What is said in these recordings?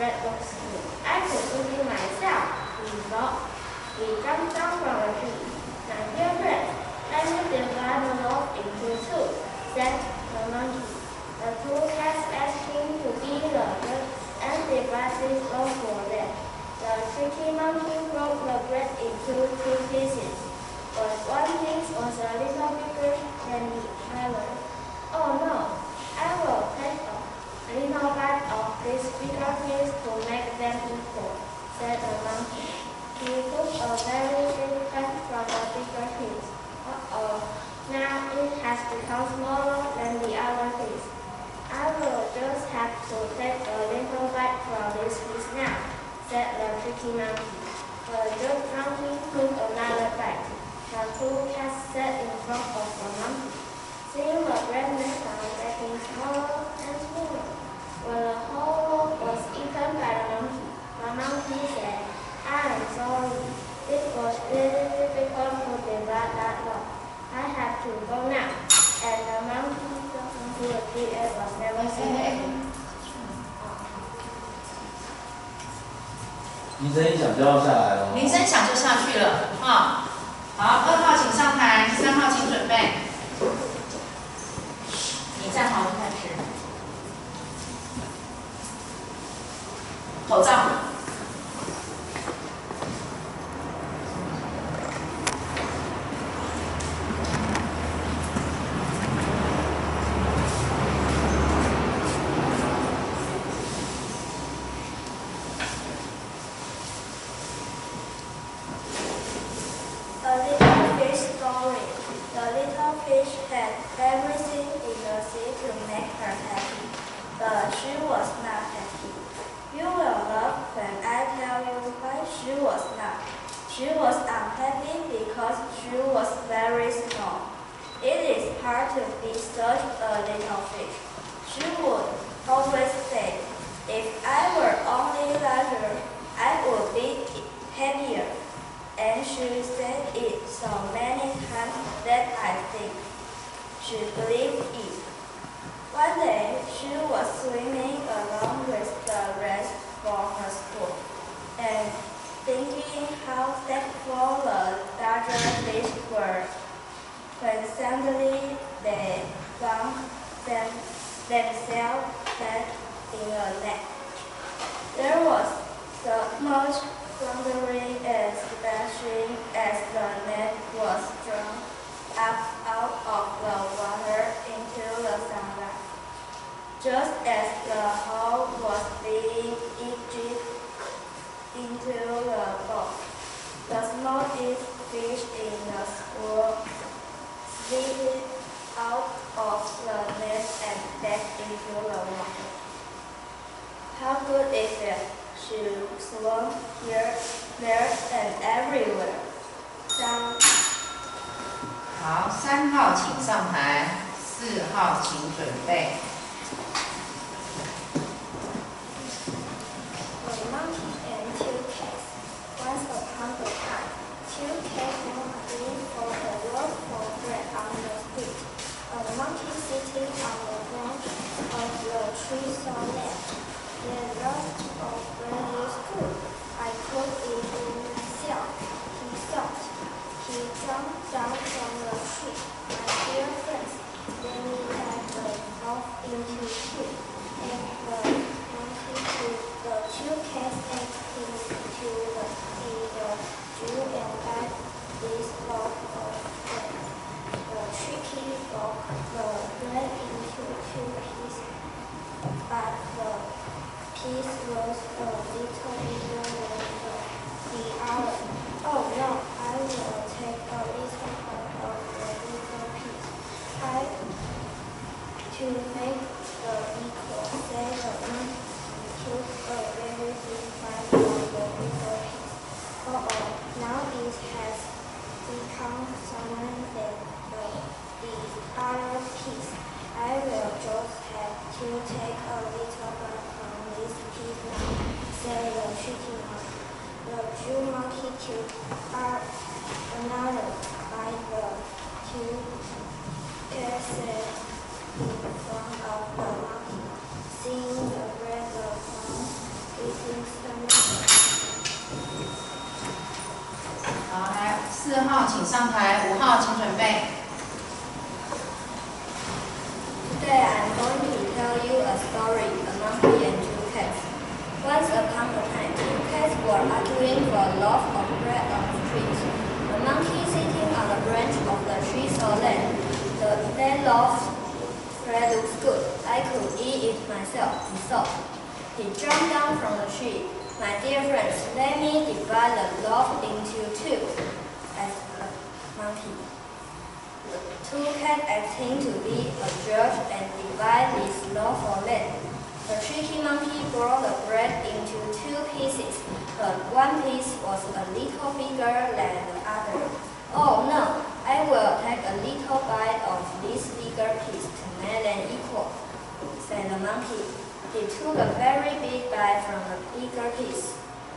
bread looks good. I can cook it myself, he thought. He jumped down from the tree. My dear friend, let me divide the loaf into two, said the monkey. The two cats asked him to be the judge and divide this loaf for them. The tricky monkey broke the bread into two pieces, but one piece was a little bigger than the other. Oh no, I will take a little bite of this bigger piece to make them equal, said the monkey. He took a very big bite from the bigger piece. Uh-oh, now it has become smaller than the other piece. I will just have to take a little bite from this piece now, said the tricky monkey. The good monkey took another bite. The two cats sat in front of the monkey, seeing the bread now getting smaller and smaller. When the whole loaf was eaten by the monkey said, I am sorry. It was really difficult to divide that loaf. I have to go now. And the monkey jumped into the tree and was never seen again. 铃声一响就要下来了。铃声响就下去了啊。好，2号请上台，3号请准备。你站好就开始。口罩。A little fish story. The little fish had everything in the sea to make her happy, but she was not happy. You will love when I tell you why she was not. She was unhappy because she was very small. It is hard to be such a little fish. She would always say, if I were only larger, I would be happier. And she said it so many times that I think she believed it. One day, she was swimming along with the rest for her school, and thinking how thankful the larger fish were, when suddenly they found themselves flat in a net. There was so much floundering and splashing as the net was drawn up out of the water into the sunlight. Just as the whole was being ejected into the boat, the smallest fish in the school slid out of the net and back into the water. How good is it? She swam here, there, and everywhere. 好，3号请上台，4号请准备。A monkey and two cats. Once upon a time, two cats were looking for a loaf of bread on the street. A monkey sitting on the branch of the tree saw that. The loaf of bread is good. I could eat it myself, he thought. He jumped down from the tree. My dear friends, let me cut the loaf into two. And the monkey took the two cats and him to the Jew and got this loaf of bread. The tricky broke the bread into two pieces, but the piece was a little bigger than the other. Oh no, I will take a little part of the little piece. To make the equal, said the monkey. He took a very big bite from the little piece. Uh-oh, now it has become smaller than the other piece. I will just have to take a little bite from this piece now, said the tricky monkey. The Jew monkey took another bite. The two cats sat in front of the monkey, seeing the bread the ground. It 号请上台，5号请准备。 Today I'm going to tell you a story, a monkey and two cats. Once upon a time, two cats were arguing for a loaf of bread on the street. The monkey sitting on the branch of the tree saw that loaf bread looks good. I could eat it myself, he thought. He jumped down from the tree. My dear friends, let me divide the loaf into two, asked the monkey. The two cats acting to be a judge and divide this loaf for them. The tricky monkey broke the bread into two pieces, but one piece was a little bigger than the other. Oh no, I will take a little bite of this bigger piece to make them equal, said the monkey. He took a very big bite from the bigger piece.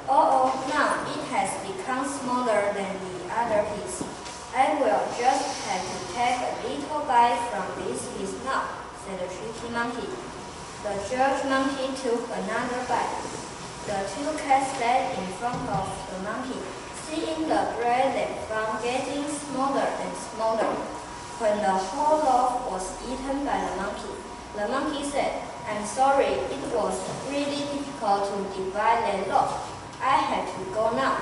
Oh, now it has become smaller than the other piece. I will just have to take a little bite from this piece now, said the tricky monkey. The judge monkey took another bite. The two cats sat in front of the monkey, seeing the bread they found getting smaller and smaller. When the whole loaf was eaten by the monkey said, I'm sorry, it was really difficult to divide that loaf. I had to go now.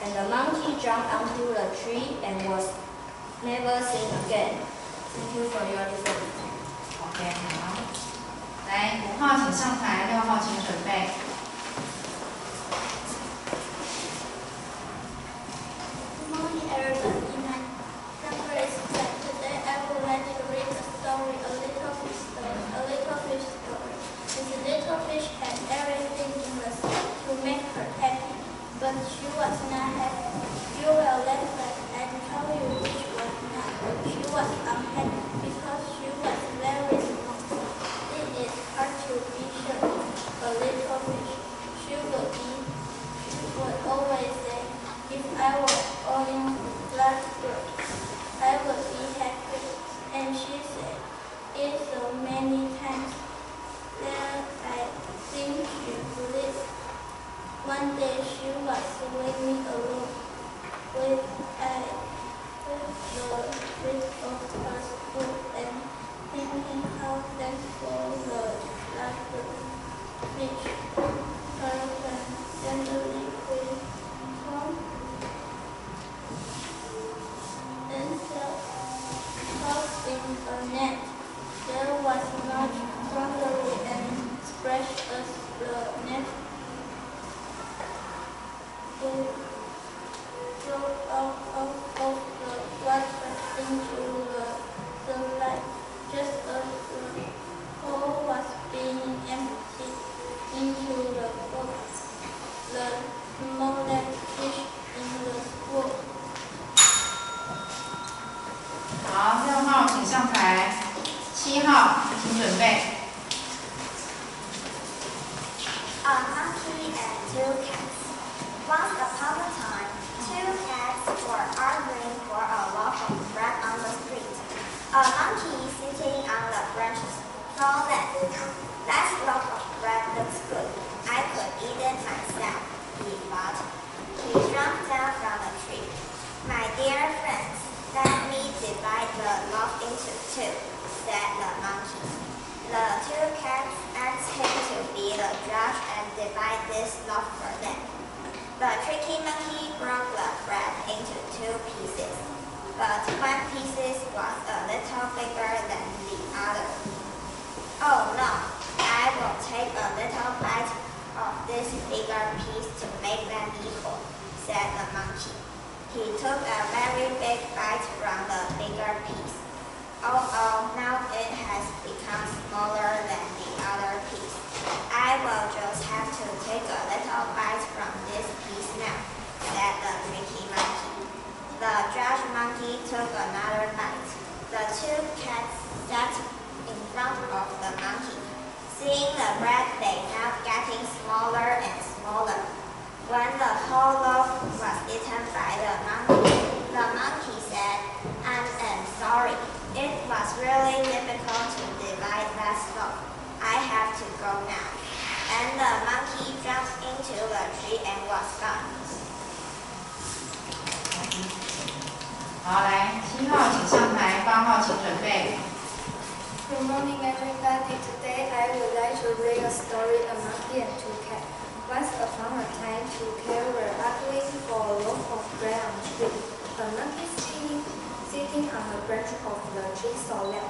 And the monkey jumped onto the tree and was never seen again. Thank you for your listening. OK， 好。来，5号请上台，6号请准备。 Good morning, everyone. In my grade class today, I would like to read a story, a little fish story. A little fish story. This little fish had everything in the sea to make her happy, but she was not happy. You will let her and tell you which was not. She was unhappy because she was very small. It is hard to be sure. A little fish. She would always say, if I were on blackbird, I would be happy. And she said it so many times that I think she believed. One day she was swimming alone with the rest of her school and thinking how thankful the blackbird fish her when gently came home and caught in a net. There was much crockery and splash as the net flowed out of the water into the sunlight. Just as the hole was being emptied into the boat, the smallest fish in the school. 好，6号请上台，7号请准备。 A monkey and two cats. Once upon a time, two cats were arguing for a loaf of bread on the street. A monkey sitting on the branches saw that loaf of bread looks good. I could eat it myself, he thought. He jumped down from the tree. My dear friends, let me divide the loaf into two, said the monkey. The two cats asked him to be the judge and divide this loaf for them. The tricky monkey broke the bread into two pieces, but one piece was a little bigger than the other. Oh no, I will take a little bite of this bigger piece to make them equal, said the monkey. He took a very big bite from the bigger piece. Oh, now it has become smaller than the other piece. I will just have to take a little bite from this piece now, said the tricky monkey. The judge monkey took another bite. The two cats sat in front of the monkey, seeing the bread they found getting smaller and smaller. When the whole loaf was eaten by the monkey said, I'm sorry. It was really difficult to divide that loaf. I have to go now. And the monkey jumped into the tree and was gone. read a story A Monkey and Two Cats. Once upon a time, two cats were arguing for a loaf of bread on the street. The monkey sitting on the branch of the tree saw that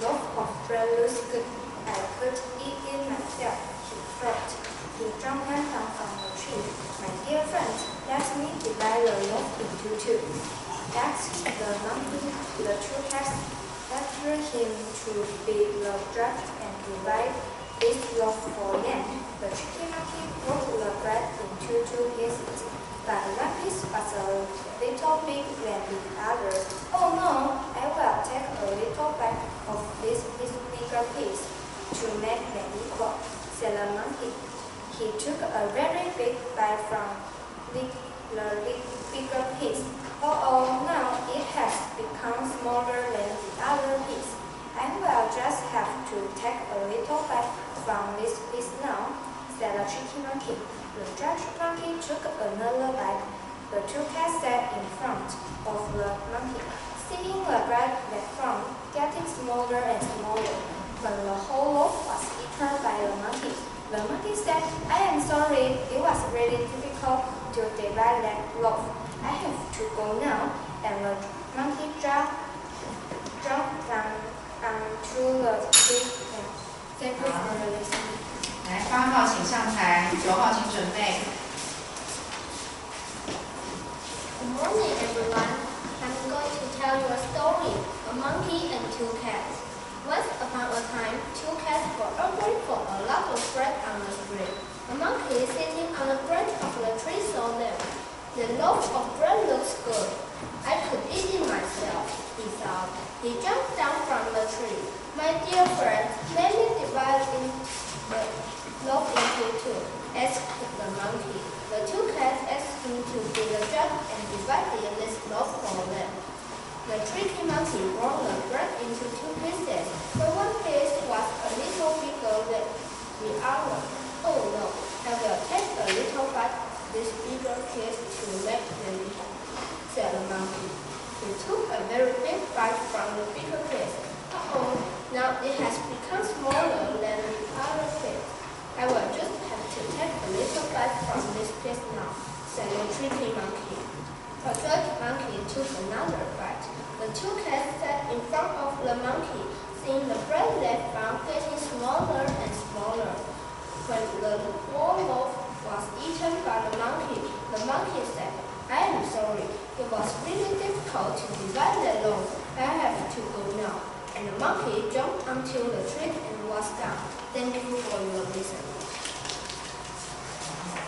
loaf of bread looks good. I could eat it myself, he thought. He jumped down from the tree. My dear friend, let me divide the loaf into two. Asked the monkey. The two cats after him to be the judge and divide this loaf for them. The tricky monkey broke the bread into two pieces, but one piece was a little big than the other. Oh no, I will take a little bite of this bigger piece to make them equal, said the monkey. He took a very big bite from the bigger piece. Oh, now it has become smaller than the other piece. I will just have to take a little bite from this piece now, said the tricky monkey. The judge monkey took another bite. The two cats sat in front of the monkey, seeing the bread that from getting smaller and smaller. When the whole loaf was eaten by the monkey said, I am sorry, it was really difficult to divide that loaf. I have to go now. And the monkey jumped down onto the tree and thank you for the listening. 来，8号请上台，9号请准备。Good morning, everyone. I'm going to tell you a story, A Monkey and Two Cats. Once upon a time, two cats were arguing for a lot of bread on the street. A monkey sitting on the branch of the tree saw them. The loaf of bread looks good. I could eat it myself, he thought. He jumped down from the tree. My dear friend, let me divide the loaf into two, asked the monkey. The two cats asked him to be the judge and divide this loaf for them. The tricky monkey broke the bread into two pieces, but one piece was a little bigger than the other. Oh no, I will take a little bite of this bigger piece to make them equal, said the monkey. He took a very big bite from the bigger piece. Uh-oh, now it has become smaller than the other piece. I will just have to take a little bite from this piece now, said the tricky monkey. The judge monkey took another bite. The two cats sat in front of the monkey, seeing the bread they found getting smaller and smaller. When the whole loaf was eaten by the monkey said, I am sorry, it was really difficult to divide the loaf. I have to go now. And the monkey jumped onto the tree and was gone. Thank you for your listening.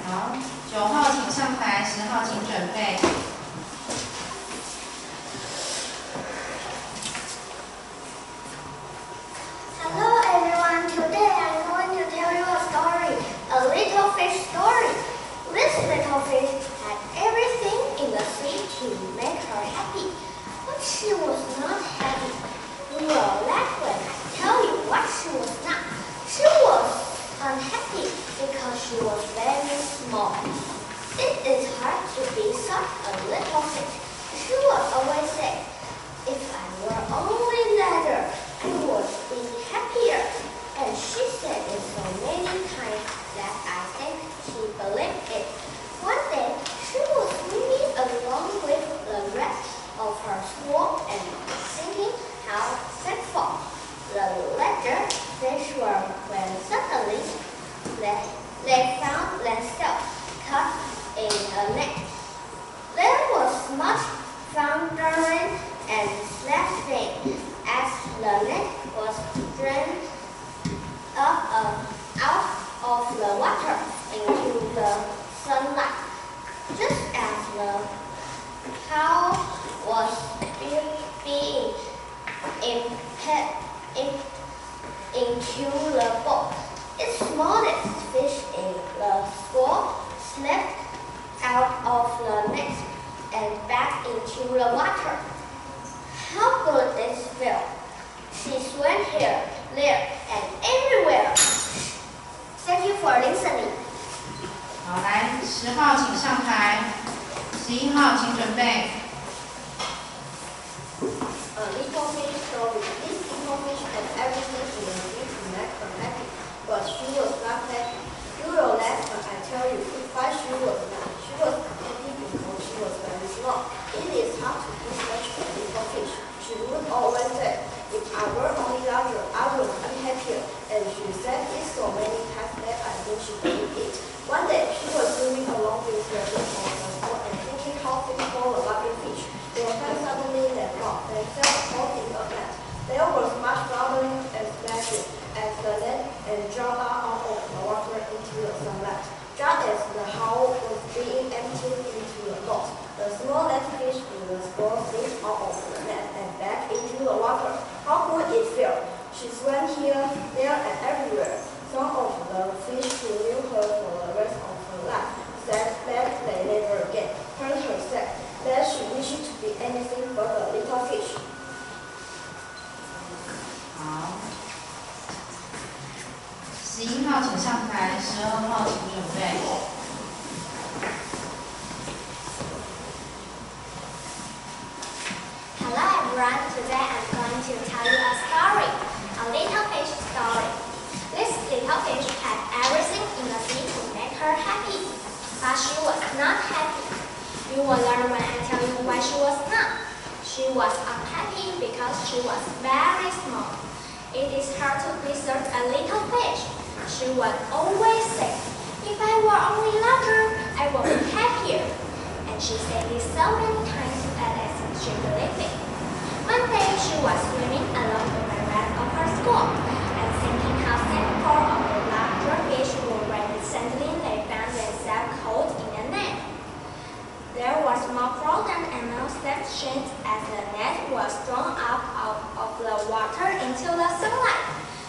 好，9号请上台，10号请准备。Hello everyone, today I'm going to tell you a story, a little fish story. This little fish had everything in the sea to make her happy, but she was not happy. You will laugh when I tell you what she was not. She was unhappy because she was very small. It is hard to be such a little fish. She would always say, if I were only larger, I would be happier. And she said it so many times that I think she believed it. One day, she was swimming along with the rest of her school and thinking how thankful the larger fish were when suddenly they found themselves caught in a net. There was much thundering and slashing as the net was drawn out of the water into the sunlight. Just as the cow was being into the boat, its smallest fish in the school slipped out of the net and back into the water. How good it felt! She swam here, there, and everywhere. Thank you for listening. 好，来，10号请上台，11号请准备。A little fish story. This little fish had everything in the sea to make her happy, but she she said it so many times that I think she believed it. One day, she was swimming along with her little boat and thinking how things fall a laughing fish. When suddenly they dropped themselves caught in a net. There was much rumbling and splashing as the net and jumped out of the water into the sunlight. Just as the hull was being emptied into the boat, the small little fish in the school slipped out of the net and back into the water. How could it feel? She swam here, there, and everywhere. Some of the fish who knew her for the rest of her life said that they never again heard her say that she wished to be anything but a little fish. 好，11号请上台，12号请准备。Hello everyone, today I'm going to tell you a story, a little fish story. This little fish had everything in the sea to make her happy, but she was not happy. You will learn when I tell you why she was not. She was unhappy because she was very small. It is hard to be such a little fish. She would always say, if I were only larger, I would be happier. And she said this so many times that I think she believed it. One day she was swimming along with the rest of her school and thinking how sad poor of the larger fish were when suddenly they found themselves caught in a net. There was more frozen and more sections as the net was thrown up out of the water into the sunlight.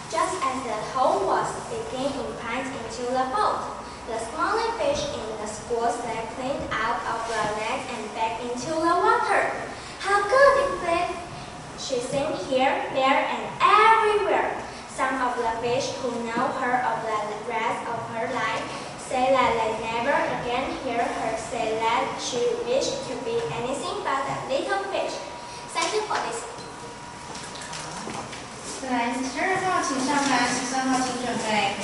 Just as the hull was being impaled into the boat, the smaller fish in the school said cleaned out of the net and back into the water. How good it felt! She sang here, there, and everywhere. Some of the fish who know her of the rest of her life say that they never again hear her say that she wished to be anything but a little fish. Thank you for this. 再来，12号请上台，13号请准备。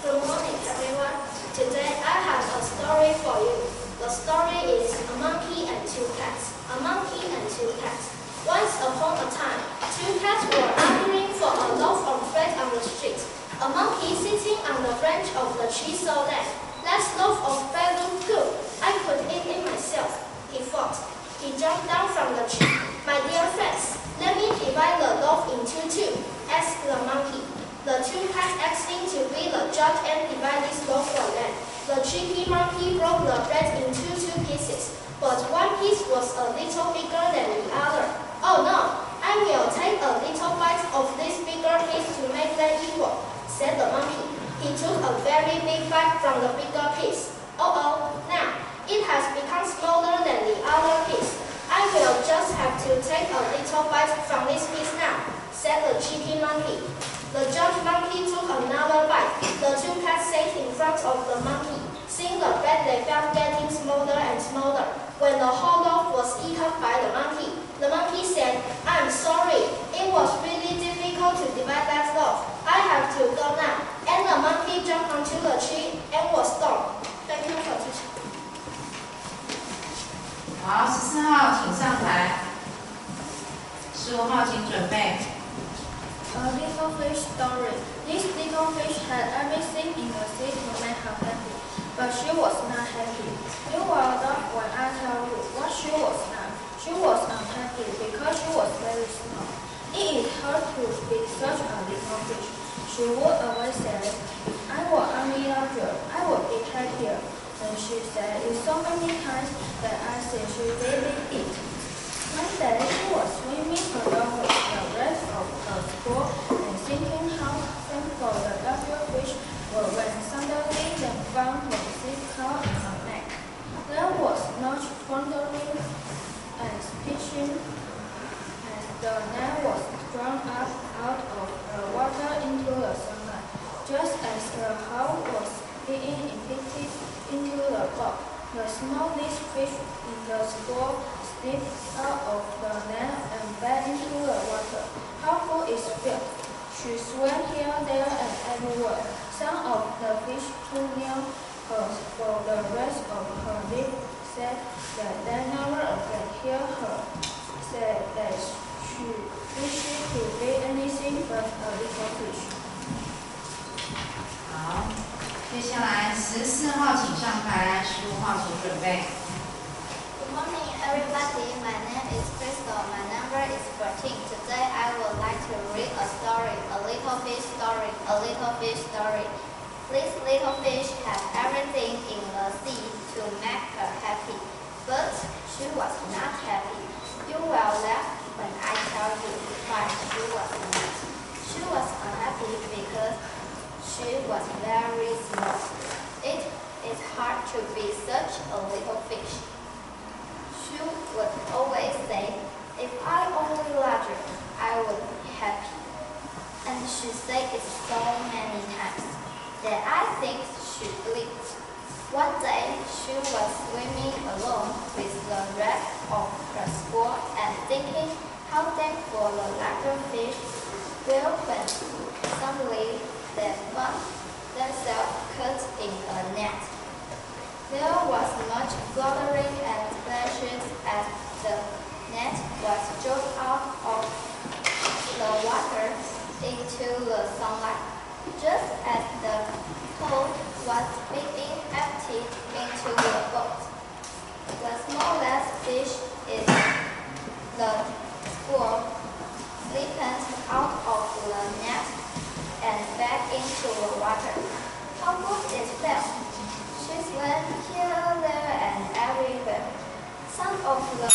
Good morning, everyone. Today I have a story for you. The story is A Monkey and Two Cats. A monkey and two cats. Once upon a time, two cats were arguing for a loaf of bread on the street. A monkey sitting on the branch of the tree saw that. That loaf of bread looked good. I could eat it myself, he thought. He jumped down from the tree. My dear friends, let me divide the loaf into two, asked the monkey. The two cats asked him to be the judge and divide this loaf for them. The tricky monkey broke the bread into two pieces, but one piece was a little bigger than the other. Oh no, I will take a little bite of this bigger piece to make them equal, said the monkey. He took a very big bite from the bigger piece. Oh, now it has become smaller than the other piece. I will just have to take a little bite from this piece now, said the cheeky monkey. The judge monkey took another bite. The two cats sat in front of the monkey. Seeing the bread they felt getting smaller and smaller. When the whole loaf was eaten by the monkey said, I'm sorry, it was really difficult to divide that loaf. I have to go now. And the monkey jumped onto the tree and was gone. Thank you for teaching. 好，14号请上台，15号请准备。A little fish story. This little fish had everything in the sea to make her happy, but she was not happy. You will laugh when I tell you what she was not. She was unhappy because she was very small. It is hard to be such a little fish. She would always say, if I were only larger, I would be happier. And she said it so many times that I think she believed it. One day she was swimming along with the rest of her school and thinking how thankful the larger fish were when suddenly they found themselves caught in a net. There was much wondering and speaking as the net was thrown up out of the water into the sunlight, just as the hull was being emptied into the boat. The smallest fish in the school slipped out of the net and back into the water. How could it feel? She swam here, there, and everywhere. Some of the fish who knew her for the rest of her life said that they never again hear her say that she wishing to be anything but a little fish. 好，接下来14号请上台，15号请准备。 Good morning, everybody. My name is Crystal. My number is 14. Today, I would like to read a story, a little fish story, a little fish story. This little fish had everything in the sea to make her happy, but she was not happy. You will laugh when I tell you why she was not. She was unhappy because she was very small. It is hard to be such a little fish. She would always say, if I only larger, I would be happy. And she said it so many times that I think she believed. One day, she was swimming alone with the rest of her school and thinking how thankful the larger fish will when suddenly they found themselves caught in a net. There was much fluttering and splashes as the net was drawn out of the water into the sunlight, just as the coal was being emptied into the boat. The smallest fish in the school slipped out of the net and back into the water. How good it felt! She swam here, there, and everywhere. Some of the...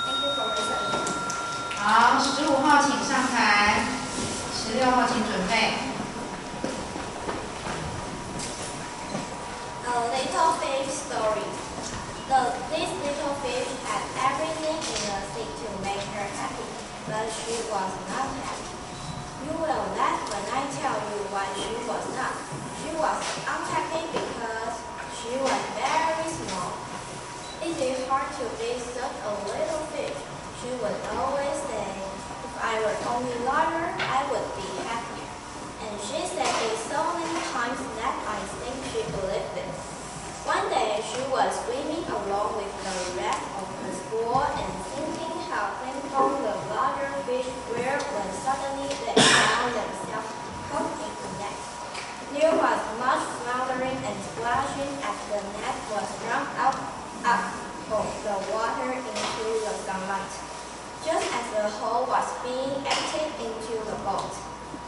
Thank you for listening. 好，15号请上台，16号请准备。 A little fish story. This little fish had everything in the sea to make her happy, but she was not happy. You will laugh when I tell you why she was not. She was unhappy because she was very small. It is hard to be such a little fish. She would always say, if I were only larger, I would be happier. And she said it so many times that I think she believed it. One day, she was swimming along with the rest of her school and thinking how thankful the larger fish were when suddenly they found themselves caught in a net. There was much floundering and splashing as the net was drawn out of the water into the sunlight, just as the whole was being emptied into the boat.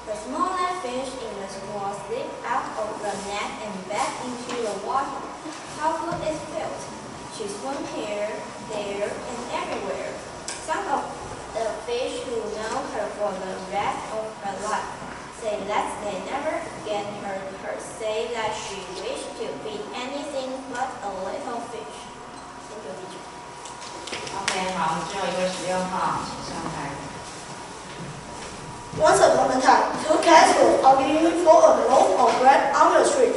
The smallest fish in the school slipped out of the net and back into the water. How good it felt! She swam here, there, and everywhere. Some of the fish who know her for the rest of her life say that they never again heard her say that she wished to be anything but a little fish. Thank you, teacher. OK， 好，最后一个16号请上台。 Once upon a time, two cats were arguing for a loaf of bread on the street.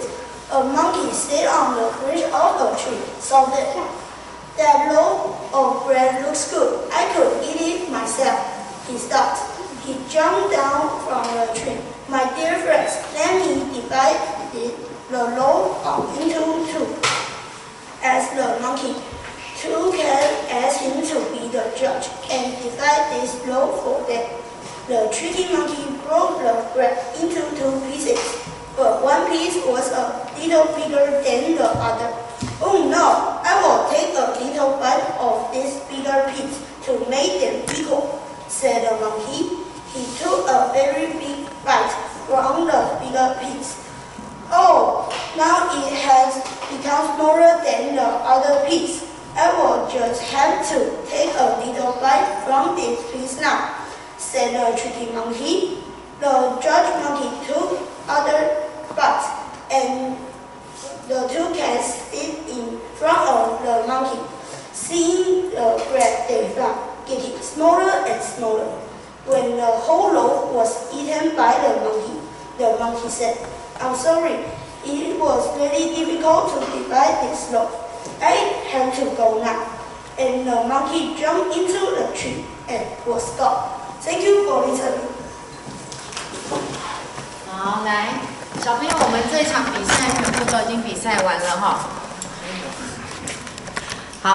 A monkey stayed on the branch of a tree, so that loaf of bread looks good. I could eat it myself, he thought. He jumped down from the tree. My dear friends, let me divide the loaf into two. Asked the monkey. Two cats asked him to be the judge and divide this loaf for them. The tricky monkey broke the bread into two pieces, but one piece was a little bigger than the other. Oh no, I will take a little bite of this bigger piece to make them equal, said the monkey. He took a very big bite from the bigger piece. Oh, now it has become smaller than the other piece. I will just have to take a little bite from this piece now, said the tricky monkey. The judge monkey took other bites, and the two cats stood in front of the monkey, seeing the bread they found getting smaller and smaller. When the whole loaf was eaten by the monkey said, I'm sorry, it was really difficult to divide this loaf. I have to go now. And the monkey jumped into the tree and was gone. Thank you for listening. 好，来，小朋友，我们这场比赛全部都已经比赛完了哈。